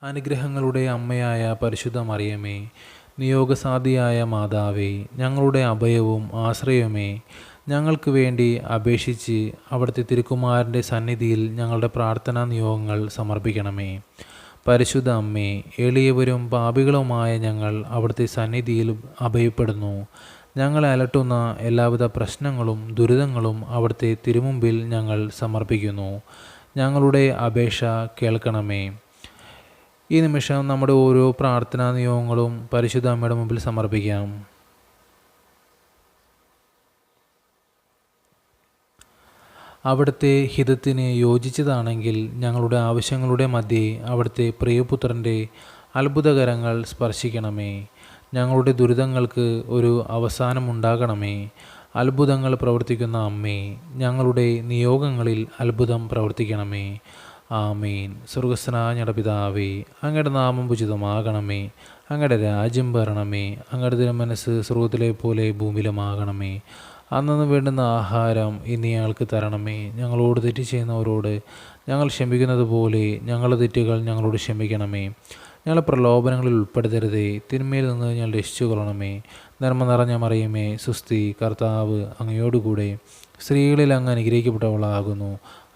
അനുഗ്രഹങ്ങളുടെ അമ്മയായ പരിശുദ്ധ മറിയമേ, നിയോഗസാധ്യയായ മാതാവേ, ഞങ്ങളുടെ അഭയവും ആശ്രയവുമേ, ഞങ്ങൾക്ക് വേണ്ടി അപേക്ഷിച്ച് അവിടുത്തെ തിരുക്കുമാരൻ്റെ സന്നിധിയിൽ ഞങ്ങളുടെ പ്രാർത്ഥനാ നിയോഗങ്ങൾ സമർപ്പിക്കണമേ. പരിശുദ്ധ അമ്മേ, എളിയവരും പാപികളുമായ ഞങ്ങൾ അവിടുത്തെ സന്നിധിയിൽ അഭയപ്പെടുന്നു. ഞങ്ങളെ അലട്ടുന്ന എല്ലാവിധ പ്രശ്നങ്ങളും ദുരിതങ്ങളും അവിടുത്തെ തിരുമുമ്പിൽ ഞങ്ങൾ സമർപ്പിക്കുന്നു. ഞങ്ങളുടെ അപേക്ഷ കേൾക്കണമേ. ഈ നിമിഷം നമ്മുടെ ഓരോ പ്രാർത്ഥനാ നിയോഗങ്ങളും പരിശുദ്ധ അമ്മയുടെ മുമ്പിൽ സമർപ്പിക്കാം. അവിടുത്തെ ഹിതത്തിന് യോജിച്ചതാണെങ്കിൽ ഞങ്ങളുടെ ആവശ്യങ്ങളുടെ മധ്യേ അവിടുത്തെ പ്രിയപുത്രൻ്റെ അത്ഭുതകരങ്ങൾ സ്പർശിക്കണമേ. ഞങ്ങളുടെ ദുരിതങ്ങൾക്ക് ഒരു അവസാനമുണ്ടാകണമേ. അത്ഭുതങ്ങൾ പ്രവർത്തിക്കുന്ന അമ്മേ, ഞങ്ങളുടെ നിയോഗങ്ങളിൽ അത്ഭുതം പ്രവർത്തിക്കണമേ. ആമേൻ. സ്വർഗസ്ഥനായ ഞങ്ങളുടെ പിതാവേ, അങ്ങയുടെ നാമം ഉചിതമാകണമേ. അങ്ങയുടെ രാജ്യം വരണമേ. അങ്ങയുടെ തിരുമനസ്സ് സ്വർഗ്ഗത്തിലെ പോലെ ഭൂമിയിലുമാകണമേ. അന്നു വേണ്ടുന്ന ആഹാരം ഇന്ന് ഞങ്ങൾക്ക് തരണമേ. ഞങ്ങളോട് തെറ്റ് ചെയ്യുന്നവരോട് ഞങ്ങൾ ക്ഷമിക്കുന്നത് പോലെ ഞങ്ങളുടെ തെറ്റുകൾ ഞങ്ങളോട് ക്ഷമിക്കണമേ. ഞങ്ങളെ പ്രലോഭനങ്ങളിൽ ഉൾപ്പെടുത്തരുതേ, തിന്മയിൽ നിന്ന് ഞങ്ങൾ രക്ഷിച്ചു കൊള്ളണമേ. നന്മ നിറഞ്ഞ മറിയമേ, സുസ്തി, കർത്താവ് അങ്ങയോടുകൂടെ സ്ത്രീകളിൽ അങ്ങ് അനുഗ്രഹിക്കപ്പെട്ടവളാകുന്നു.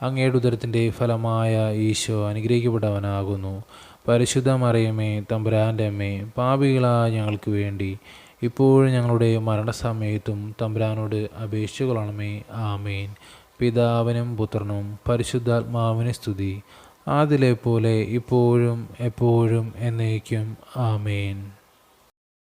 അങ്ങയുടെ ഉദരത്തിൻ്റെ ഫലമായ ഈശോ അനുഗ്രഹിക്കപ്പെട്ടവനാകുന്നു. പരിശുദ്ധ മറിയമേ, തമ്പുരാൻ്റെ അമ്മേ, പാപികളായ ഞങ്ങൾക്ക് വേണ്ടി ഇപ്പോഴും ഞങ്ങളുടെ മരണസമയത്തും തമ്പുരാനോട് അപേക്ഷിച്ചു കൊള്ളണമേ. ആമേൻ. പിതാവിനും പുത്രനും പരിശുദ്ധാത്മാവിന് സ്തുതി, ആദിലെ പോലെ ഇപ്പോഴും എപ്പോഴും എന്നേക്കും. ആമേൻ.